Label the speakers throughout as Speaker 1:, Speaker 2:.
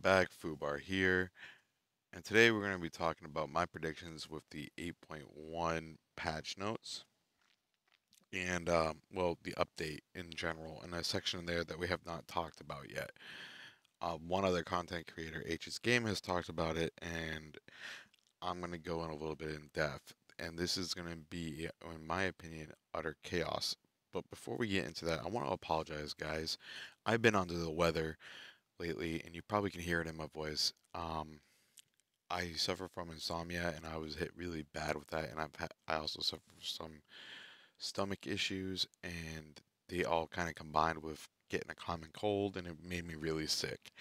Speaker 1: back, Fubar here, and today we're going to be talking about my predictions with the 8.1 patch notes and, well, the update in general, and a section there that we have not talked about yet. One other content creator, H's Game, has talked about it, and I'm going to go in a little bit in depth. And this is going to be, in my opinion, utter chaos. But before we get into that, I want to apologize, guys. I've been under the weather lately, and you probably can hear it in my voice. I suffer from insomnia, and I was hit really bad with that. And I also suffer from some stomach issues, and they all kind of combined with getting a common cold, and it made me really sick.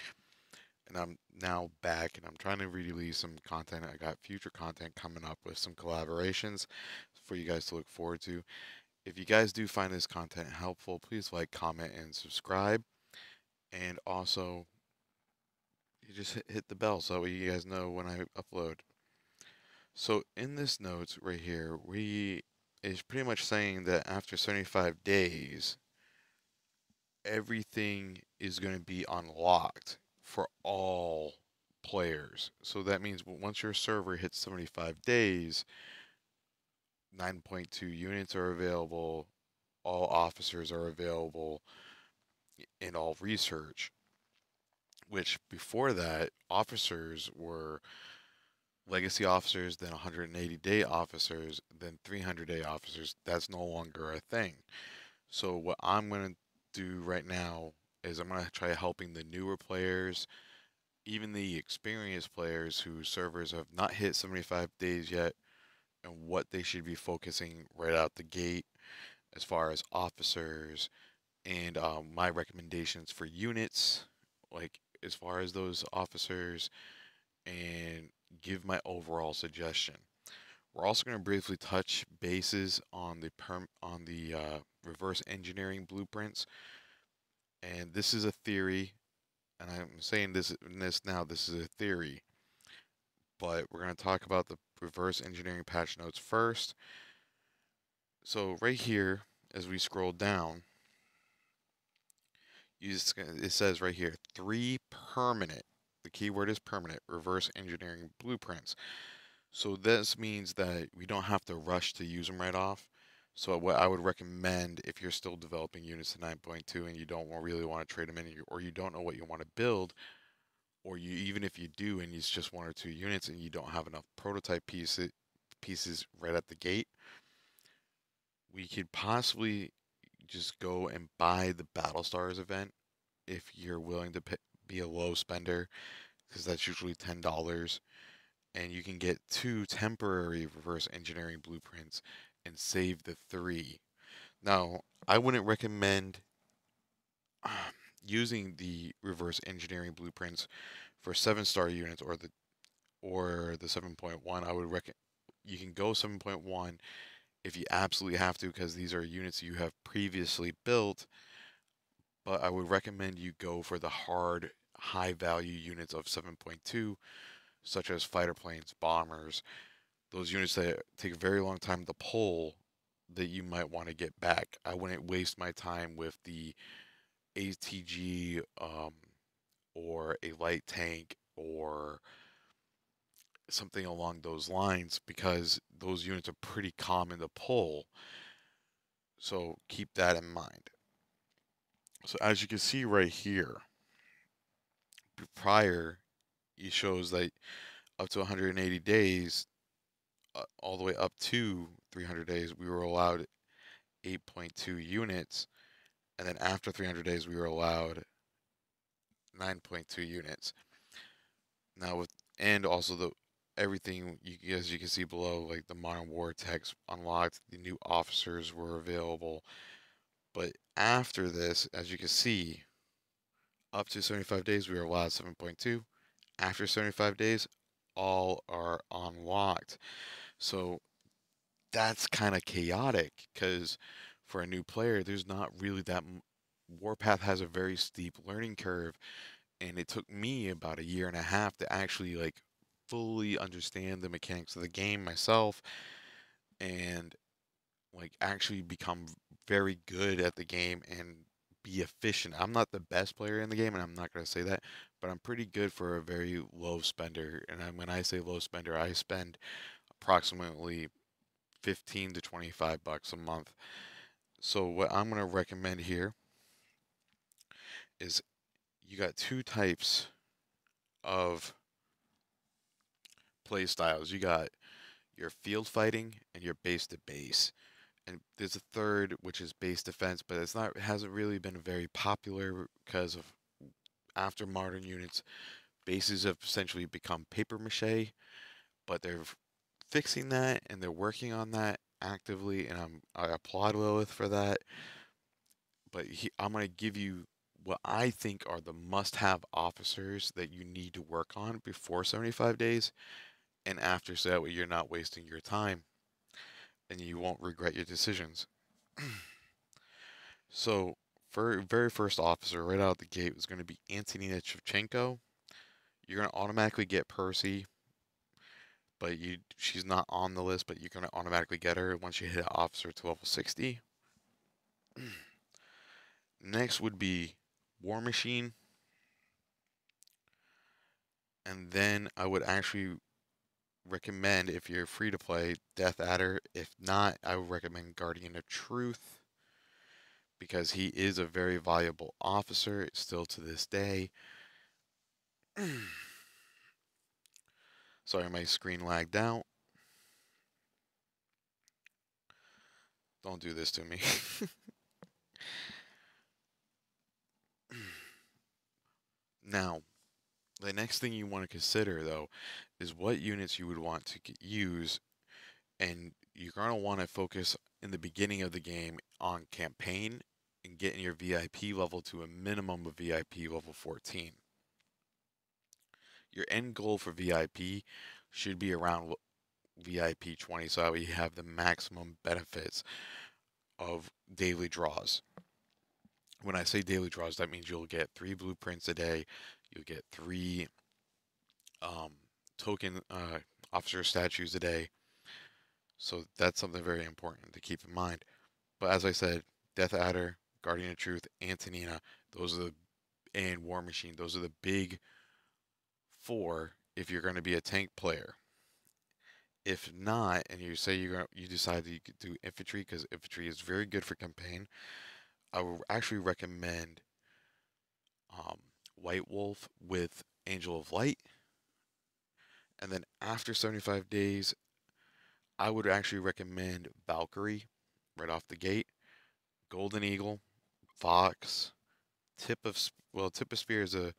Speaker 1: And I'm now back, and I'm trying to release some content. I got future content coming up with some collaborations for you guys to look forward to. If you guys do find this content helpful, please like, comment, and subscribe. And also, you just hit the bell so that way you guys know when I upload. So in this notes right here, we is pretty much saying that after 75 days, everything is going to be unlocked for all players. So that means once your server hits 75 days, 9.2 units are available, all officers are available in all research, which before that, officers were legacy officers, then 180-day officers, then 300-day officers. That's no longer a thing. So what I'm going to do right now is I'm going to try helping the newer players, even the experienced players whose servers have not hit 75 days yet, and what they should be focusing right out the gate as far as officers and my recommendations for units, like as far as those officers, and give my overall suggestion. We're also going to briefly touch bases on the reverse engineering blueprints, and this is a theory, and I'm saying this now. This is a theory, but we're going to talk about the reverse engineering patch notes first. So right here, as we scroll down, it says right here, 3 permanent. The keyword is permanent reverse engineering blueprints. So this means that we don't have to rush to use them right off. So what I would recommend if you're still developing units to 9.2 and you don't really want to trade them in, or you don't know what you want to build, or you even if you do and it's just 1 or 2 units and you don't have enough prototype pieces right at the gate, we could possibly just go and buy the Battle Stars event if you're willing to be a low spender, because that's usually $10, and you can get 2 temporary reverse engineering blueprints and save the 3. Now, I wouldn't recommend using the reverse engineering blueprints for 7-star units or the 7.1. I would recommend you can go 7.1 if you absolutely have to, because these are units you have previously built, but I would recommend you go for the hard high value units of 7.2, such as fighter planes, bombers, those units that take a very long time to pull that you might want to get back. I wouldn't waste my time with the ATG, or a light tank or something along those lines, because those units are pretty common to pull. So keep that in mind. So as you can see right here, prior, it shows that up to 180 days, all the way up to 300 days, we were allowed 8.2 units, and then after 300 days, we were allowed 9.2 units. Now with and also the everything as you can see below, like the modern vortex unlocked, the new officers were available. But after this, as you can see, up to 75 days, we were allowed 7.2. After 75 days, all are unlocked. So that's kind of chaotic because for a new player, there's not really that. Warpath has a very steep learning curve, and it took me about a year and a half to actually like fully understand the mechanics of the game myself and like actually become very good at the game and be efficient. I'm not the best player in the game, and I'm not going to say that, but I'm pretty good for a very low spender. And when I say low spender, I spend approximately 15 to 25 bucks a month. So what I'm going to recommend here is you got two types of play styles. You got your field fighting and your base to base. And there's a third which is base defense, but it hasn't really been very popular because of after modern units, bases have essentially become paper mache, but they're fixing that and they're working on that actively, and I applaud Lilith for that. But I'm gonna give you what I think are the must-have officers that you need to work on before 75 days and after, so that way you're not wasting your time and you won't regret your decisions. So, for very first officer right out the gate was going to be Antonina Shevchenko. You're going to automatically get Percy, but she's not on the list, but you're going to automatically get her once you hit officer to level 60. Next would be War Machine. And then I would actually recommend, if you're free to play, Death Adder. If not, I would recommend Guardian of Truth because he is a very valuable officer still to this day. Sorry, my screen lagged out. Don't do this to me. Now, the next thing you want to consider, though, is what units you would want to use, and you're going to want to focus in the beginning of the game on campaign and getting your VIP level to a minimum of VIP level 14. Your end goal for VIP should be around VIP 20, so that way you have the maximum benefits of daily draws. When I say daily draws, that means you'll get 3 blueprints a day, you'll get 3 um, token officer statues a day. So that's something very important to keep in mind. But as I said, Death Adder, Guardian of Truth, Antonina, and War Machine, those are the big 4 if you're going to be a tank player. If not, and you say you decide that you could do infantry because infantry is very good for campaign, I would actually recommend White Wolf with Angel of Light. And then after 75 days, I would actually recommend Valkyrie right off the gate, Golden Eagle, Fox, Tip of Spear is a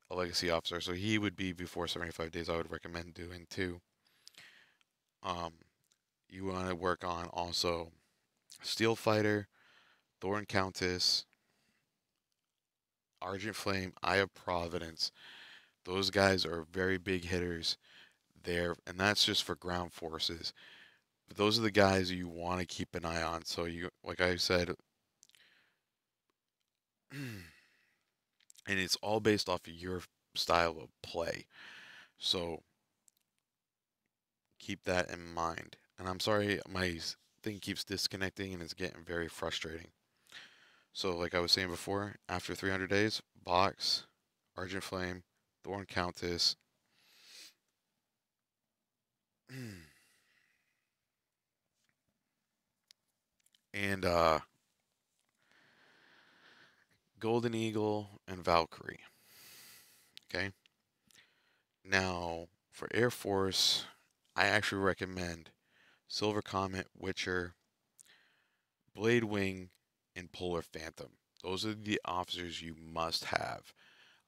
Speaker 1: legacy officer, so he would be before 75 days. I would recommend doing too. You want to work on also Steel Fighter, Thorn Countess, Argent Flame, Eye of Providence. Those guys are very big hitters there, and that's just for ground forces. But those are the guys you want to keep an eye on. So like I said, and it's all based off of your style of play. So keep that in mind. And I'm sorry, my thing keeps disconnecting and it's getting very frustrating. So like I was saying before, after 300 days, Box, Argent Flame, Thorn Countess, and Golden Eagle and Valkyrie. Okay. Now for Air Force, I actually recommend Silver Comet, Witcher, Blade Wing, and Polar Phantom. Those are the officers you must have.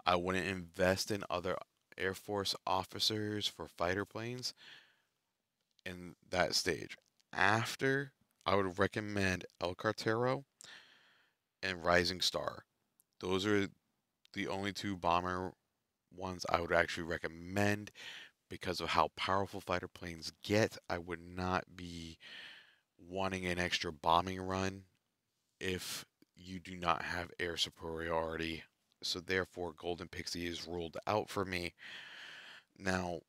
Speaker 1: I wouldn't invest in other Air Force officers for fighter planes in that stage. After, I would recommend El Cartero and Rising Star. Those are the only 2 bomber ones I would actually recommend because of how powerful fighter planes get. I would not be wanting an extra bombing run if you do not have air superiority. So therefore, Golden Pixie is ruled out for me. Now,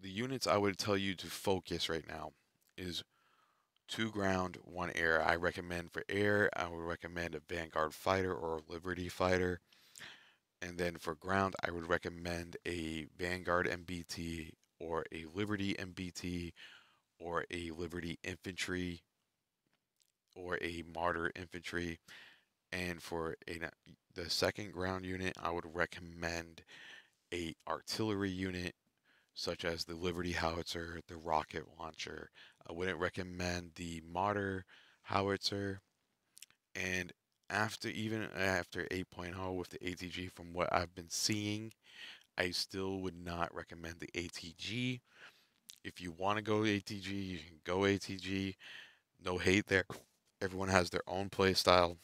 Speaker 1: the units I would tell you to focus right now is 2 ground, 1 air. I recommend for air, I would recommend a Vanguard fighter or a Liberty fighter. And then for ground, I would recommend a Vanguard MBT or a Liberty MBT or a Liberty Infantry or a Martyr Infantry. And for the second ground unit, I would recommend a artillery unit such as the Liberty Howitzer, the rocket launcher. I wouldn't recommend the Martyr Howitzer. And even after 8.0 with the ATG, from what I've been seeing, I still would not recommend the ATG. If you want to go ATG, you can go ATG. No hate there. Everyone has their own play style,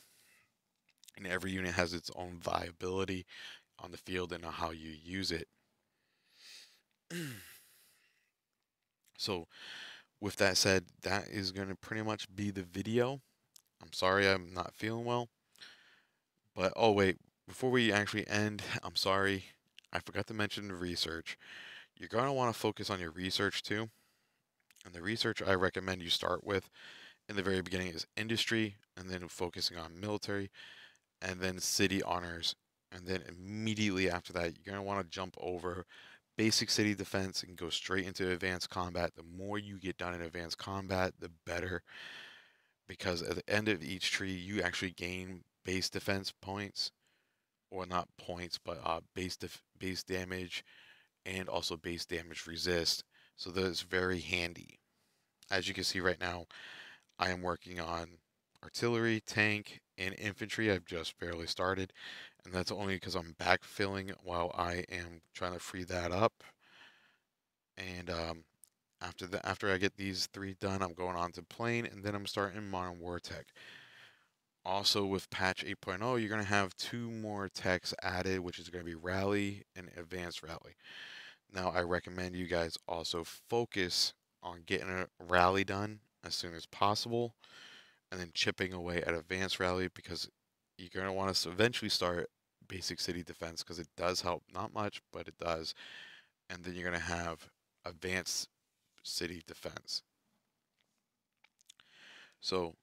Speaker 1: and every unit has its own viability on the field and on how you use it. So, with that said, that is going to pretty much be the video. I'm sorry I'm not feeling well. But, oh wait, before we actually end, I'm sorry. I forgot to mention the research. You're going to want to focus on your research too. And the research I recommend you start with in the very beginning is industry, and then focusing on military, and then city honors. And then immediately after that, you're going to want to jump over basic city defense and go straight into advanced combat. The more you get done in advanced combat, the better. Because at the end of each tree, you actually gain base defense points, or not points, but base damage, and also base damage resist. So that is very handy. As you can see right now, I am working on artillery, tank, and infantry. I've just barely started, and that's only because I'm backfilling while I am trying to free that up. And after I get these 3 done, I'm going on to plane, and then I'm starting Modern War Tech. Also, with patch 8.0, you're going to have 2 more techs added, which is going to be Rally and Advanced Rally. Now, I recommend you guys also focus on getting a Rally done as soon as possible, and then chipping away at Advanced Rally, because you're going to want to eventually start basic city defense, because it does help. Not much, but it does. And then you're going to have advanced city defense. So,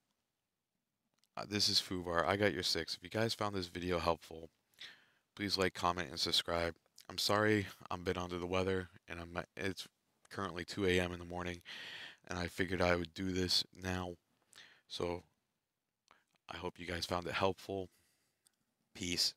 Speaker 1: this is Fubar. I got your 6. If you guys found this video helpful, please like, comment, and subscribe. I'm sorry I'm a bit under the weather, and it's currently 2 a.m. in the morning, and I figured I would do this now. So I hope you guys found it helpful. Peace.